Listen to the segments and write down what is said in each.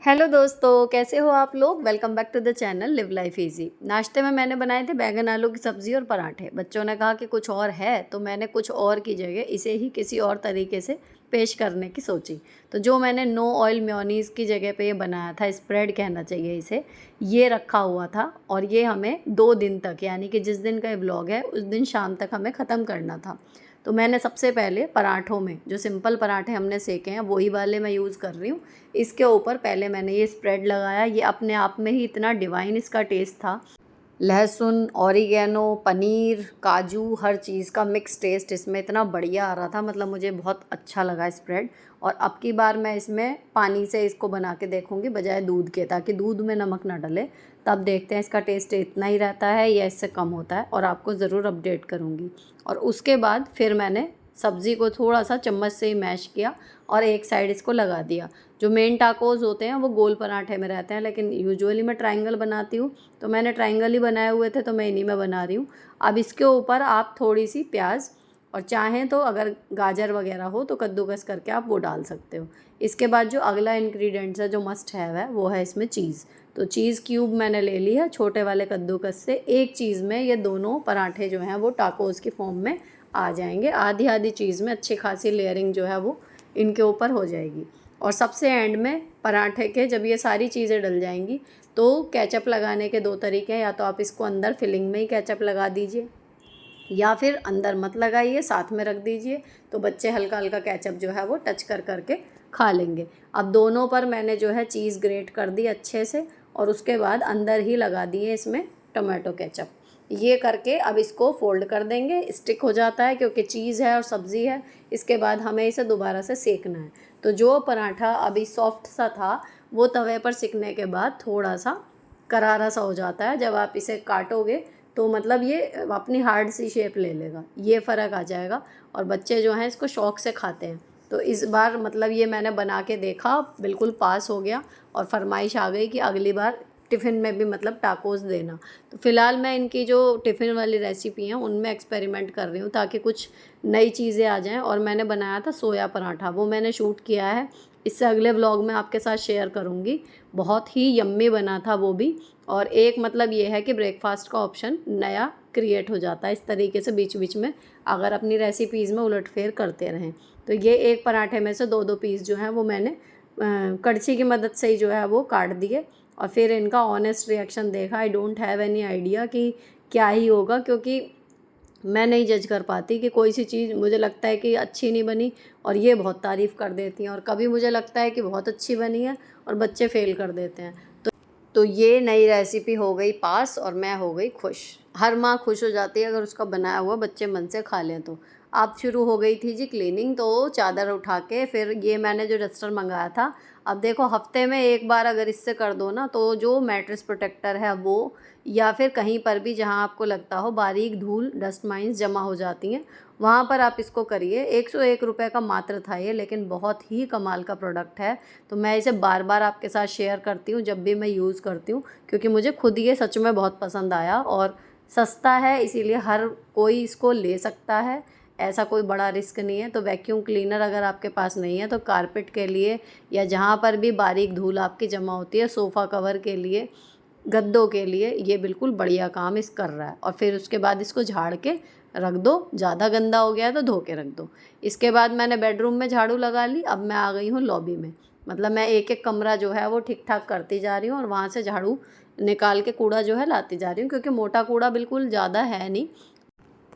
Hello दोस्तों, कैसे हो आप लोग। Welcome back to the channel live life easy. नाश्ते में मैंने बनाए थे बैगन आलू की सब्ज़ी और पराठे। बच्चों ने कहा कि कुछ और है, तो मैंने कुछ और की जगह इसे ही किसी और तरीके से पेश करने की सोची। तो जो मैंने नो ऑयल मेयोनीज़ की जगह पे ये बनाया था, स्प्रेड कहना चाहिए इसे, ये रखा हुआ था। और ये हमें 2 दिन तक, यानी कि जिस दिन का ये व्लॉग है उस दिन शाम तक हमें ख़त्म करना था। तो मैंने सबसे पहले पराठों में जो सिंपल पराठे हमने सेके हैं वही वाले मैं यूज़ कर रही हूँ। इसके ऊपर पहले मैंने ये स्प्रेड लगाया। ये अपने आप में ही इतना डिवाइन इसका टेस्ट था। लहसुन, ऑरिगेनो, पनीर, काजू, हर चीज़ का मिक्स टेस्ट इसमें इतना बढ़िया आ रहा था। मतलब मुझे बहुत अच्छा लगा स्प्रेड। और अब की बार मैं इसमें पानी से इसको बना के देखूँगी बजाय दूध के, ताकि दूध में नमक ना डले। तब देखते हैं इसका टेस्ट इतना ही रहता है या इससे कम होता है, और आपको ज़रूर अपडेट करूँगी। और उसके बाद फिर मैंने सब्ज़ी को थोड़ा सा चम्मच से ही मैश किया और एक साइड इसको लगा दिया। जो मेन टाकोस होते हैं वो गोल पराठे में रहते हैं, लेकिन यूजुअली मैं ट्रायंगल बनाती हूँ, तो मैंने ट्रायंगल ही बनाए हुए थे, तो मैं इन्हीं में बना रही हूँ। अब इसके ऊपर आप थोड़ी सी प्याज, और चाहें तो अगर गाजर वगैरह हो तो कद्दूकस करके आप वो डाल सकते हो। इसके बाद जो अगला इंग्रेडिएंट्स है जो मस्ट हैव है वो है इसमें चीज़। तो चीज़ क्यूब मैंने ले ली है छोटे वाले कद्दूकस से। एक चीज़ में ये दोनों पराठे जो हैं वो टाकोस की फॉर्म में आ जाएंगे। आधी आधी चीज़ में अच्छी खासी लेयरिंग जो है वो इनके ऊपर हो जाएगी। और सबसे एंड में पराठे के जब ये सारी चीज़ें डल जाएंगी तो केचप लगाने के 2 तरीके हैं। या तो आप इसको अंदर फिलिंग में ही केचप लगा दीजिए, या फिर अंदर मत लगाइए, साथ में रख दीजिए, तो बच्चे हल्का हल्का केचप जो है वो टच कर करके खा लेंगे। अब दोनों पर मैंने जो है चीज़ ग्रेट कर दी अच्छे से, और उसके बाद अंदर ही लगा दिए इसमें टमाटो केचप। ये करके अब इसको फोल्ड कर देंगे। स्टिक हो जाता है क्योंकि चीज़ है और सब्ज़ी है। इसके बाद हमें इसे दोबारा से सेकना है। तो जो पराठा अभी सॉफ्ट सा था वो तवे पर सिकने के बाद थोड़ा सा करारा सा हो जाता है। जब आप इसे काटोगे तो मतलब ये अपनी हार्ड सी शेप ले लेगा, ये फ़र्क आ जाएगा। और बच्चे जो हैं इसको शौक़ से खाते हैं। तो इस बार मतलब ये मैंने बना के देखा, बिल्कुल पास हो गया, और फरमाइश आ गई कि अगली बार टिफ़िन में भी मतलब टाकोस देना। तो फ़िलहाल मैं इनकी जो टिफ़िन वाली रेसिपी हैं उनमें एक्सपेरिमेंट कर रही हूँ, ताकि कुछ नई चीज़ें आ जाएँ। और मैंने बनाया था सोया पराठा, वो मैंने शूट किया है, इससे अगले व्लॉग में आपके साथ शेयर करूँगी। बहुत ही यम्मी बना था वो भी। और एक मतलब ये है कि ब्रेकफास्ट का ऑप्शन नया क्रिएट हो जाता है इस तरीके से बीच बीच में, अगर अपनी रेसिपीज़ में उलटफेर करते रहें। तो ये एक पराठे में से 2-2 पीस जो हैं वो मैंने कड़छी की मदद से ही जो है वो काट दिए। और फिर इनका ऑनेस्ट रिएक्शन देखा। I don't have any idea कि क्या ही होगा, क्योंकि मैं नहीं जज कर पाती कि कोई सी चीज़ मुझे लगता है कि अच्छी नहीं बनी और ये बहुत तारीफ़ कर देती हैं, और कभी मुझे लगता है कि बहुत अच्छी बनी है और बच्चे फ़ेल कर देते हैं। तो ये नई रेसिपी हो गई पास और मैं हो गई खुश। हर माँ खुश हो जाती है अगर उसका बनाया हुआ बच्चे मन से खा लें तो। अब शुरू हो गई थी जी क्लीनिंग। तो चादर उठा के फिर ये मैंने जो डस्टर मंगाया था, अब देखो हफ्ते में एक बार अगर इससे कर दो ना, तो जो मैट्रेस प्रोटेक्टर है वो, या फिर कहीं पर भी जहाँ आपको लगता हो बारीक धूल डस्ट माइंस जमा हो जाती हैं, वहाँ पर आप इसको करिए। 101 रुपये का मात्र था ये, लेकिन बहुत ही कमाल का प्रोडक्ट है। तो मैं इसे बार बार आपके साथ शेयर करती हूँ जब भी मैं यूज़ करती हूँ, क्योंकि मुझे खुद ये सच में बहुत पसंद आया। और सस्ता है, इसीलिए हर कोई इसको ले सकता है, ऐसा कोई बड़ा रिस्क नहीं है। तो वैक्यूम क्लीनर अगर आपके पास नहीं है तो कारपेट के लिए, या जहाँ पर भी बारीक धूल आपकी जमा होती है, सोफ़ा कवर के लिए, गद्दों के लिए, ये बिल्कुल बढ़िया काम इस कर रहा है। और फिर उसके बाद इसको झाड़ के रख दो। ज़्यादा गंदा हो गया है तो धो के रख दो। इसके बाद मैंने बेडरूम में झाड़ू लगा ली। अब मैं आ गई हूँ लॉबी में। मतलब मैं एक एक कमरा जो है वो ठीक ठाक करती जा रही हूँ, और वहाँ से झाड़ू निकाल के कूड़ा जो है लाती जा रही हूँ, क्योंकि मोटा कूड़ा बिल्कुल ज़्यादा है नहीं,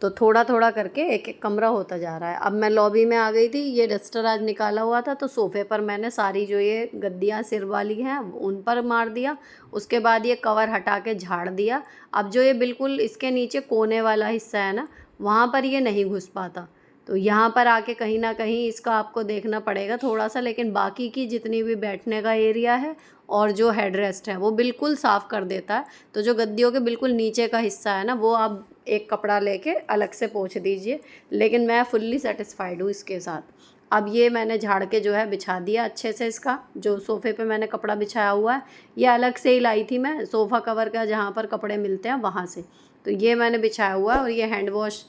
तो थोड़ा थोड़ा करके एक एक कमरा होता जा रहा है। अब मैं लॉबी में आ गई थी। ये डस्टर आज निकाला हुआ था, तो सोफ़े पर मैंने सारी जो ये गद्दियाँ सिर वाली हैं उन पर मार दिया। उसके बाद ये कवर हटा के झाड़ दिया। अब जो ये बिल्कुल इसके नीचे कोने वाला हिस्सा है ना, वहाँ पर ये नहीं घुस पाता। तो यहाँ पर आके कहीं ना कहीं इसका आपको देखना पड़ेगा थोड़ा सा, लेकिन बाकी की जितनी भी बैठने का एरिया है और जो हेड रेस्ट है वो बिल्कुल साफ़ कर देता है। तो जो गद्दियों के बिल्कुल नीचे का हिस्सा है ना, वो आप एक कपड़ा लेके अलग से पोंछ दीजिए। लेकिन मैं फुल्ली सेटिस्फाइड हूँ इसके साथ। अब ये मैंने झाड़ के जो है बिछा दिया अच्छे से। इसका जो सोफ़े पे मैंने कपड़ा बिछाया हुआ है, ये अलग से ही लाई थी मैं सोफ़ा कवर का, जहाँ पर कपड़े मिलते हैं वहाँ से। तो ये मैंने बिछाया हुआ है, और ये हैंड वॉश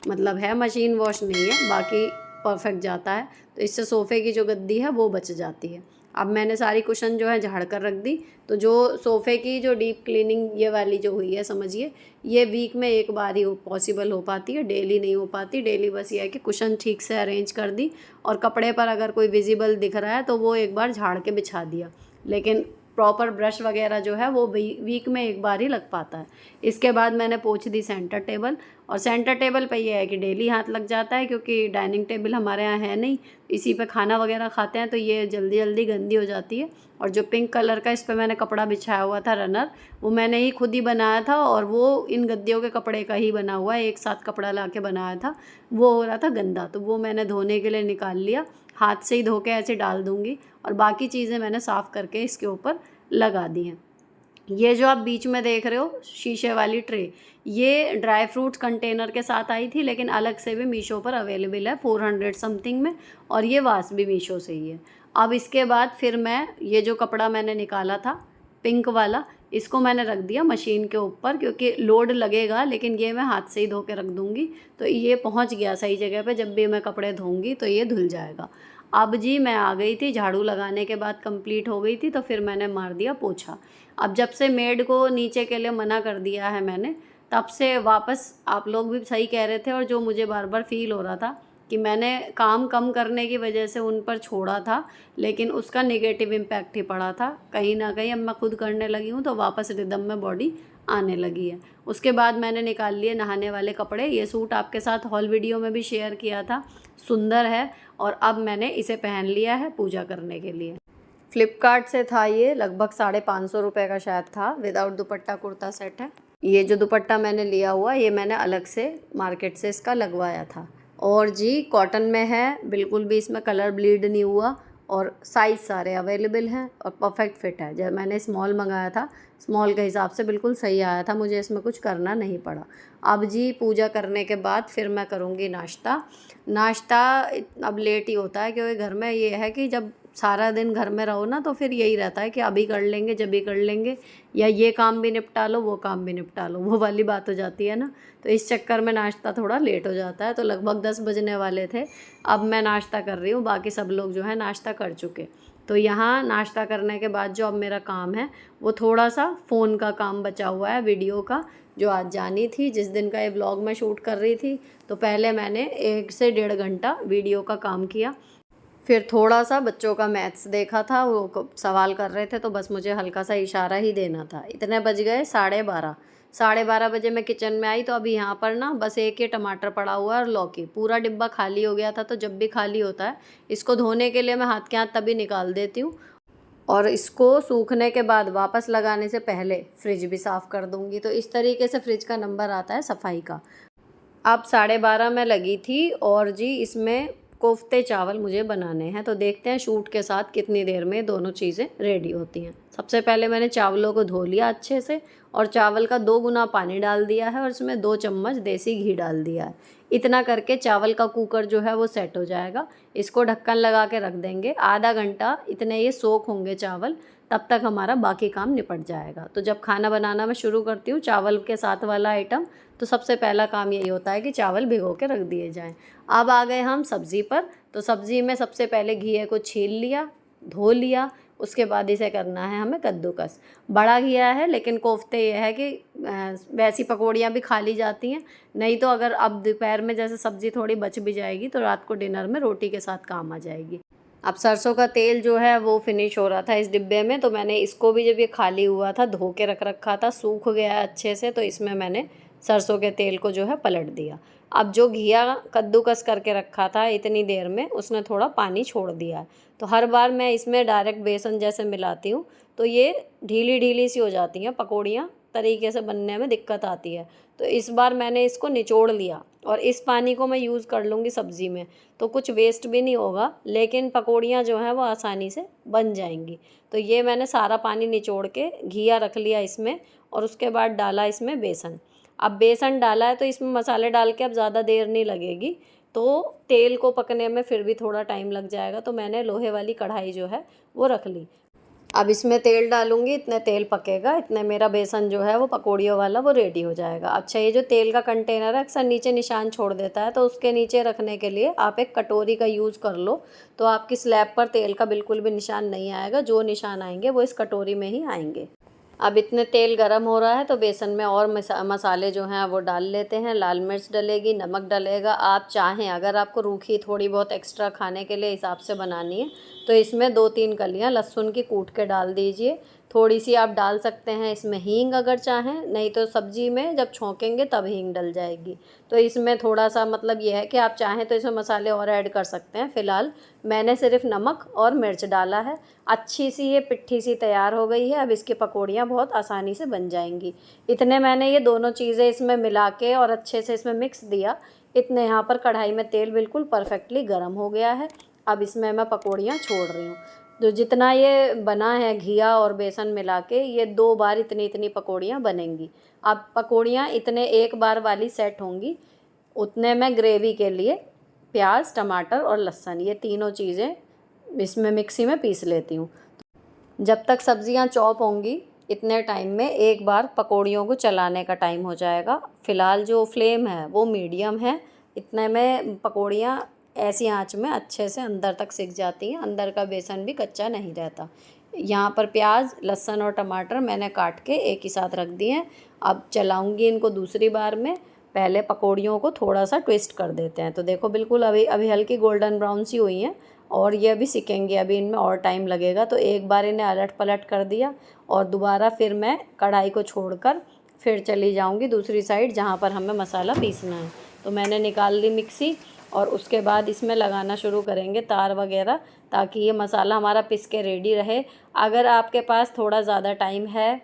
मतलब है, मशीन वॉश नहीं है, बाकी परफेक्ट जाता है। तो इससे सोफ़े की जो गद्दी है वो बच जाती है। अब मैंने सारी कुशन जो है झाड़ कर रख दी। तो जो सोफ़े की जो डीप क्लीनिंग ये वाली जो हुई है, समझिए ये वीक में एक बार ही पॉसिबल हो पाती है, डेली नहीं हो पाती। डेली बस ये है कि कुशन ठीक से अरेंज कर दी और कपड़े पर अगर कोई विजिबल दिख रहा है तो वो एक बार झाड़ के बिछा दिया, लेकिन प्रॉपर ब्रश वगैरह जो है वो वीक में एक बार ही लग पाता है। इसके बाद मैंने पोंछ दी सेंटर टेबल, और सेंटर टेबल पे ये है कि डेली हाथ लग जाता है क्योंकि डाइनिंग टेबल हमारे यहाँ है नहीं, इसी पे खाना वगैरह खाते हैं, तो ये जल्दी जल्दी गंदी हो जाती है। और जो पिंक कलर का इस पर मैंने कपड़ा बिछाया हुआ था रनर, वो मैंने ही खुद ही बनाया था, और वो इन गद्दियों के कपड़े का ही बना हुआ है, एक साथ कपड़ा ला के बनाया था। वो हो रहा था गंदा, तो वो मैंने धोने के लिए निकाल लिया। हाथ से ही धो के ऐसे डाल दूँगी, और बाकी चीज़ें मैंने साफ़ करके इसके ऊपर लगा दी हैं। ये जो आप बीच में देख रहे हो शीशे वाली ट्रे, ये ड्राई फ्रूट्स कंटेनर के साथ आई थी, लेकिन अलग से भी मीशो पर अवेलेबल है 400 समथिंग में, और ये वास भी मीशो से ही है। अब इसके बाद फिर मैं ये जो कपड़ा मैंने निकाला था पिंक वाला, इसको मैंने रख दिया मशीन के ऊपर, क्योंकि लोड लगेगा, लेकिन ये मैं हाथ से ही धो के रख दूँगी, तो ये पहुँच गया सही जगह पे। जब भी मैं कपड़े धोऊँगी तो ये धुल जाएगा। अब जी मैं आ गई थी, झाड़ू लगाने के बाद कंप्लीट हो गई थी, तो फिर मैंने मार दिया पोछा। अब जब से मेड को नीचे के लिए मना कर दिया है मैंने, तब से वापस आप लोग भी सही कह रहे थे, और जो मुझे बार बार फ़ील हो रहा था कि मैंने काम कम करने की वजह से उन पर छोड़ा था, लेकिन उसका नेगेटिव इम्पैक्ट ही पड़ा था। कहीं ना कहीं अब मैं खुद करने लगी हूँ तो वापस रिदम में बॉडी आने लगी है। उसके बाद मैंने निकाल लिए नहाने वाले कपड़े। ये सूट आपके साथ हॉल वीडियो में भी शेयर किया था, सुंदर है, और अब मैंने इसे पहन लिया है पूजा करने के लिए। फ्लिपकार्ट से था ये, लगभग 550 रुपये का शायद था, विदाउट दुपट्टा कुर्ता सेट है। ये जो दुपट्टा मैंने लिया हुआ, ये मैंने अलग से मार्केट से इसका लगवाया था, और जी कॉटन में है, बिल्कुल भी इसमें कलर ब्लीड नहीं हुआ, और साइज़ सारे अवेलेबल हैं, और परफेक्ट फिट है। जब मैंने स्मॉल मंगाया था, स्मॉल के हिसाब से बिल्कुल सही आया था, मुझे इसमें कुछ करना नहीं पड़ा। अब जी पूजा करने के बाद फिर मैं करूँगी नाश्ता। नाश्ता अब लेट ही होता है, क्योंकि घर में ये है कि जब सारा दिन घर में रहो ना, तो फिर यही रहता है कि अभी कर लेंगे, जब भी कर लेंगे, या ये काम भी निपटा लो, वो काम भी निपटा लो, वो वाली बात हो जाती है ना। तो इस चक्कर में नाश्ता थोड़ा लेट हो जाता है। तो लगभग 10 बजने वाले थे, अब मैं नाश्ता कर रही हूँ, बाकी सब लोग जो है नाश्ता कर चुके। तो यहाँ नाश्ता करने के बाद जो अब मेरा काम है, वो थोड़ा सा फ़ोन का काम बचा हुआ है, वीडियो का, जो आज जानी थी, जिस दिन का ये व्लॉग मैं शूट कर रही थी। तो पहले मैंने 1 से 1.5 घंटा वीडियो का काम किया, फिर थोड़ा सा बच्चों का मैथ्स देखा था, वो सवाल कर रहे थे, तो बस मुझे हल्का सा इशारा ही देना था। इतने बज गए 12:30। 12:30 बजे मैं किचन में आई, तो अभी यहाँ पर ना बस एक ही टमाटर पड़ा हुआ है और लौकी, पूरा डिब्बा खाली हो गया था। तो जब भी खाली होता है, इसको धोने के लिए मैं हाथ के हाथ तभी निकाल देती हूँ, और इसको सूखने के बाद वापस लगाने से पहले फ्रिज भी साफ़ कर दूँगी। तो इस तरीके से फ्रिज का नंबर आता है सफाई का। अब 12:30 में लगी थी, और जी इसमें कोफ्ते चावल मुझे बनाने हैं, तो देखते हैं शूट के साथ कितनी देर में दोनों चीज़ें रेडी होती हैं। सबसे पहले मैंने चावलों को धो लिया अच्छे से, और चावल का 2 गुना पानी डाल दिया है, और इसमें 2 चम्मच देसी घी डाल दिया है। इतना करके चावल का कुकर जो है वो सेट हो जाएगा। इसको ढक्कन लगा के रख देंगे, आधा घंटा इतने ये सोख होंगे चावल, तब तक हमारा बाकी काम निपट जाएगा। तो जब खाना बनाना मैं शुरू करती हूँ चावल के साथ वाला आइटम, तो सबसे पहला काम यही होता है कि चावल भिगो के रख दिए जाएं। अब आ गए हम सब्ज़ी पर। तो सब्ज़ी में सबसे पहले घिये को छील लिया, धो लिया, उसके बाद इसे करना है हमें कद्दूकस। बड़ा घिया है, लेकिन कोफ्ते ये है कि वैसी पकौड़ियाँ भी खा ली जाती हैं, नहीं तो अगर अब दोपहर में जैसे सब्ज़ी थोड़ी बच भी जाएगी, तो रात को डिनर में रोटी के साथ काम आ जाएगी। अब सरसों का तेल जो है वो फिनिश हो रहा था इस डिब्बे में, तो मैंने इसको भी, जब ये खाली हुआ था, धो के रख रखा था, सूख गया है अच्छे से, तो इसमें मैंने सरसों के तेल को जो है पलट दिया। अब जो घिया कद्दूकस करके रखा था इतनी देर में, उसने थोड़ा पानी छोड़ दिया है। तो हर बार मैं इसमें डायरेक्ट बेसन जैसे मिलाती हूँ, तो ये ढीली ढीली सी हो जाती हैं पकौड़ियाँ, तरीके से बनने में दिक्कत आती है। तो इस बार मैंने इसको निचोड़ लिया, और इस पानी को मैं यूज़ कर लूँगी सब्ज़ी में, तो कुछ वेस्ट भी नहीं होगा, लेकिन पकौड़ियाँ जो हैं वो आसानी से बन जाएंगी। तो ये मैंने सारा पानी निचोड़ के घिया रख लिया इसमें, और उसके बाद डाला इसमें बेसन। अब बेसन डाला है तो इसमें मसाले डाल के अब ज़्यादा देर नहीं लगेगी, तो तेल को पकने में फिर भी थोड़ा टाइम लग जाएगा, तो मैंने लोहे वाली कढ़ाई जो है वो रख ली। अब इसमें तेल डालूँगी, इतने तेल पकेगा, इतने मेरा बेसन जो है वो पकौड़ियों वाला वो रेडी हो जाएगा। अच्छा, ये जो तेल का कंटेनर है अक्सर नीचे निशान छोड़ देता है, तो उसके नीचे रखने के लिए आप एक कटोरी का यूज़ कर लो, तो आपकी स्लैब पर तेल का बिल्कुल भी निशान नहीं आएगा। जो निशान आएंगे वो इस कटोरी में ही आएंगे। अब इतने तेल गरम हो रहा है तो बेसन में और मसाले जो हैं वो डाल लेते हैं। लाल मिर्च डलेगी, नमक डलेगा। आप चाहें अगर आपको रूखी थोड़ी बहुत एक्स्ट्रा खाने के लिए हिसाब से बनानी है तो इसमें 2-3 कलियां लहसुन की कूट के डाल दीजिए। थोड़ी सी आप डाल सकते हैं इसमें हींग अगर चाहें, नहीं तो सब्ज़ी में जब छौंकेंगे तब हींग डल जाएगी। तो इसमें थोड़ा सा मतलब ये है कि आप चाहें तो इसमें मसाले और ऐड कर सकते हैं। फ़िलहाल मैंने सिर्फ नमक और मिर्च डाला है। अच्छी सी ये पिट्ठी सी तैयार हो गई है। अब इसकी पकौड़ियाँ बहुत आसानी से बन जाएंगी। इतने मैंने ये दोनों चीज़ें इसमें मिला के और अच्छे से इसमें मिक्स दिया। इतने यहाँ पर कढ़ाई में तेल बिल्कुल परफेक्टली गर्म हो गया है। अब इसमें मैं पकौड़ियाँ छोड़ रही हूँ। जो जितना ये बना है घिया और बेसन मिला के, ये 2 बार इतनी इतनी पकौड़ियाँ बनेंगी। अब पकौड़ियाँ इतने एक बार वाली सेट होंगी, उतने में ग्रेवी के लिए प्याज, टमाटर और लहसुन ये तीनों चीज़ें इसमें मिक्सी में पीस लेती हूँ। जब तक सब्ज़ियाँ चॉप होंगी इतने टाइम में एक बार पकौड़ियों को चलाने का टाइम हो जाएगा। फ़िलहाल जो फ्लेम है वो मीडियम है। इतने में पकौड़ियाँ ऐसी आंच में अच्छे से अंदर तक सिक जाती हैं, अंदर का बेसन भी कच्चा नहीं रहता। यहाँ पर प्याज, लहसुन और टमाटर मैंने काट के एक ही साथ रख दिए हैं। अब चलाऊँगी इनको दूसरी बार में। पहले पकौड़ियों को थोड़ा सा ट्विस्ट कर देते हैं। तो देखो बिल्कुल अभी अभी हल्की गोल्डन ब्राउन सी हुई हैं और ये अभी सिकेंगे, अभी इनमें और टाइम लगेगा। तो एक बार इन्हें अलट पलट कर दिया और दोबारा फिर मैं कढ़ाई को छोड़कर फिर चली जाऊंगी दूसरी साइड जहाँ पर हमें मसाला पीसना है। तो मैंने निकाल ली मिक्सी और उसके बाद इसमें लगाना शुरू करेंगे तार वगैरह, ताकि ये मसाला हमारा पिस के रेडी रहे। अगर आपके पास थोड़ा ज़्यादा टाइम है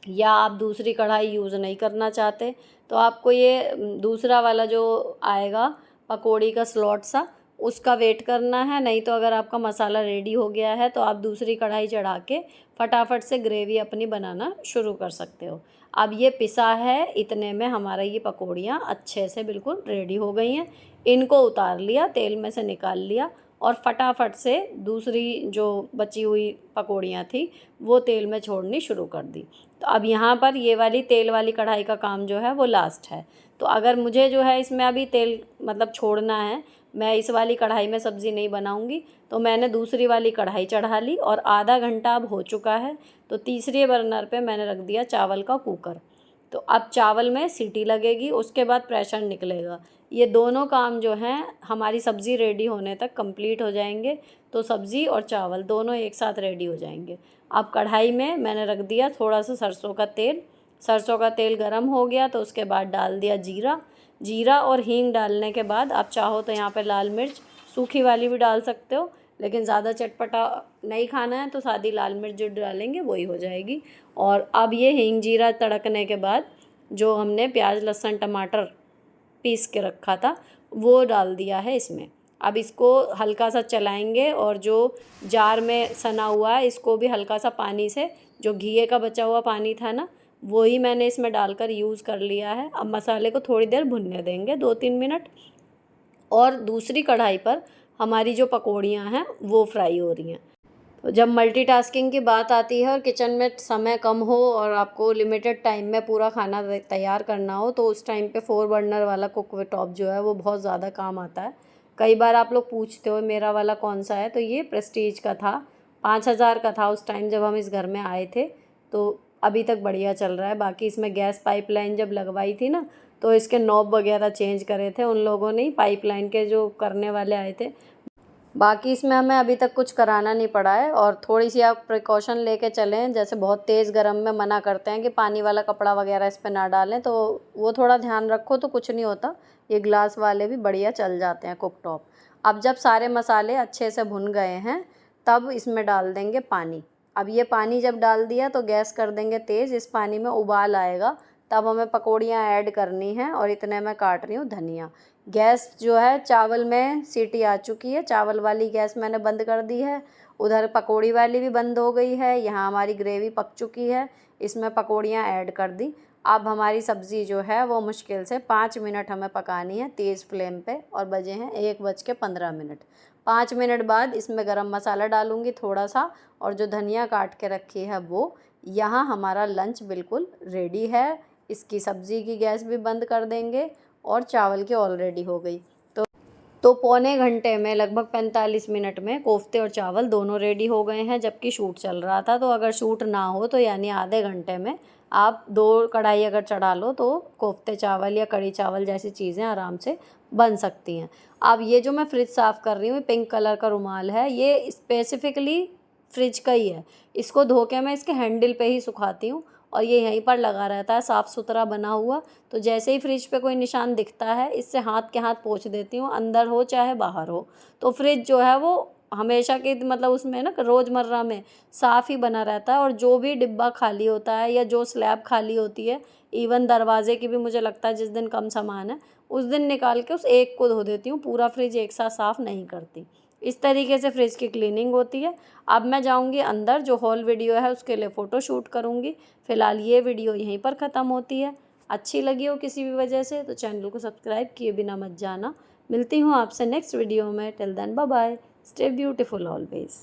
या आप दूसरी कढ़ाई यूज़ नहीं करना चाहते तो आपको ये दूसरा वाला जो आएगा पकौड़ी का स्लॉट सा, उसका वेट करना है। नहीं तो अगर आपका मसाला रेडी हो गया है तो आप दूसरी कढ़ाई चढ़ा के फटाफट से ग्रेवी अपनी बनाना शुरू कर सकते हो। अब ये पिसा है, इतने में हमारा ये पकौड़ियाँ अच्छे से बिल्कुल रेडी हो गई हैं। इनको उतार लिया, तेल में से निकाल लिया और फटाफट से दूसरी जो बची हुई पकौड़ियाँ थी वो तेल में छोड़नी शुरू कर दी। तो अब यहाँ पर ये वाली तेल वाली कढ़ाई का काम जो है वो लास्ट है। तो अगर मुझे जो है इसमें अभी तेल मतलब छोड़ना है, मैं इस वाली कढ़ाई में सब्ज़ी नहीं बनाऊँगी, तो मैंने दूसरी वाली कढ़ाई चढ़ा ली और आधा घंटा अब हो चुका है। तो तीसरे बर्नर पे मैंने रख दिया चावल का कुकर। तो अब चावल में सीटी लगेगी, उसके बाद प्रेशर निकलेगा। ये दोनों काम जो हैं हमारी सब्ज़ी रेडी होने तक कंप्लीट हो जाएंगे। तो सब्ज़ी और चावल दोनों एक साथ रेडी हो जाएंगे। अब कढ़ाई में मैंने रख दिया थोड़ा सा सरसों का तेल। सरसों का तेल गरम हो गया तो उसके बाद डाल दिया जीरा। जीरा और हींग डालने के बाद आप चाहो तो यहाँ पे लाल मिर्च सूखी वाली भी डाल सकते हो, लेकिन ज़्यादा चटपटा नहीं खाना है तो सादी लाल मिर्च जो डालेंगे वही हो जाएगी। और अब ये हींग जीरा तड़कने के बाद जो हमने प्याज, लहसुन, टमाटर पीस के रखा था वो डाल दिया है इसमें। अब इसको हल्का सा चलाएंगे और जो जार में सना हुआ है इसको भी हल्का सा पानी से, जो घिए का बचा हुआ पानी था ना वही मैंने इसमें डालकर यूज़ कर लिया है। अब मसाले को थोड़ी देर भुनने देंगे 2-3 मिनट। और दूसरी कढ़ाई पर हमारी जो पकौड़ियाँ हैं वो फ्राई हो रही हैं। तो जब मल्टीटास्किंग की बात आती है और किचन में समय कम हो और आपको लिमिटेड टाइम में पूरा खाना तैयार करना हो तो उस टाइम पे 4 बर्नर वाला कुक टॉप जो है वो बहुत ज़्यादा काम आता है। कई बार आप लोग पूछते हो मेरा वाला कौन सा है, तो ये प्रेस्टीज का था, 5,000 का था उस टाइम जब हम इस घर में आए थे। तो अभी तक बढ़िया चल रहा है। बाकी इसमें गैस पाइपलाइन जब लगवाई थी ना तो इसके नॉब वगैरह चेंज करे थे उन लोगों ने, पाइपलाइन के जो करने वाले आए थे। बाकी इसमें हमें अभी तक कुछ कराना नहीं पड़ा है। और थोड़ी सी आप प्रिकॉशन लेके चलें, जैसे बहुत तेज़ गर्म में मना करते हैं कि पानी वाला कपड़ा वगैरह इस पे ना डालें, तो वो थोड़ा ध्यान रखो तो कुछ नहीं होता। ये ग्लास वाले भी बढ़िया चल जाते हैं कुक टॉप। अब जब सारे मसाले अच्छे से भुन गए हैं तब इसमें डाल देंगे पानी। अब ये पानी जब डाल दिया तो गैस कर देंगे तेज़। इस पानी में उबाल आएगा तब हमें पकौड़ियाँ ऐड करनी हैं। और इतने में काट रही हूँ धनिया। गैस जो है चावल में सीटी आ चुकी है, चावल वाली गैस मैंने बंद कर दी है। उधर पकौड़ी वाली भी बंद हो गई है। यहाँ हमारी ग्रेवी पक चुकी है, इसमें पकौड़ियाँ ऐड कर दी। अब हमारी सब्ज़ी जो है वो मुश्किल से 5 मिनट हमें पकानी है तेज़ फ्लेम पे, और बजे हैं 1:15। 5 मिनट बाद इसमें गरम मसाला डालूँगी थोड़ा सा, और जो धनिया काट के रखी है वो। यहाँ हमारा लंच बिल्कुल रेडी है। इसकी सब्ज़ी की गैस भी बंद कर देंगे, और चावल की ऑलरेडी हो गई। तो पौने घंटे में, लगभग 45 मिनट में कोफ्ते और चावल दोनों रेडी हो गए हैं, जबकि शूट चल रहा था। तो अगर शूट ना हो तो यानी आधे घंटे में आप 2 कढ़ाई अगर चढ़ा लो तो कोफ्ते चावल या कढ़ी चावल जैसी चीज़ें आराम से बन सकती हैं। अब ये जो मैं फ्रिज साफ़ कर रही हूँ, पिंक कलर का रुमाल है, ये स्पेसिफ़िकली फ्रिज का ही है। इसको धो के मैं इसके हैंडल पे ही सुखाती हूँ, और ये यहीं पर लगा रहता है साफ़ सुथरा बना हुआ। तो जैसे ही फ्रिज पे कोई निशान दिखता है, इससे हाथ के हाथ पोंछ देती हूँ, अंदर हो चाहे बाहर हो। तो फ्रिज जो है वो हमेशा के मतलब उसमें ना रोज़मर्रा में साफ़ ही बना रहता है, और जो भी डिब्बा खाली होता है या जो स्लैब खाली होती है, इवन दरवाजे की भी मुझे लगता है जिस दिन कम सामान है उस दिन निकाल के उस एक को धो देती हूँ, पूरा फ्रिज एक साथ साफ़ नहीं करती। इस तरीके से फ्रिज की क्लीनिंग होती है। अब मैं जाऊँगी अंदर, जो हॉल वीडियो है उसके लिए फ़ोटो शूट करूँगी। फ़िलहाल ये वीडियो यहीं पर ख़त्म होती है। अच्छी लगी हो किसी भी वजह से तो चैनल को सब्सक्राइब किए बिना मत जाना। मिलती हूँ आपसे नेक्स्ट वीडियो में। Till then bye bye, stay beautiful always.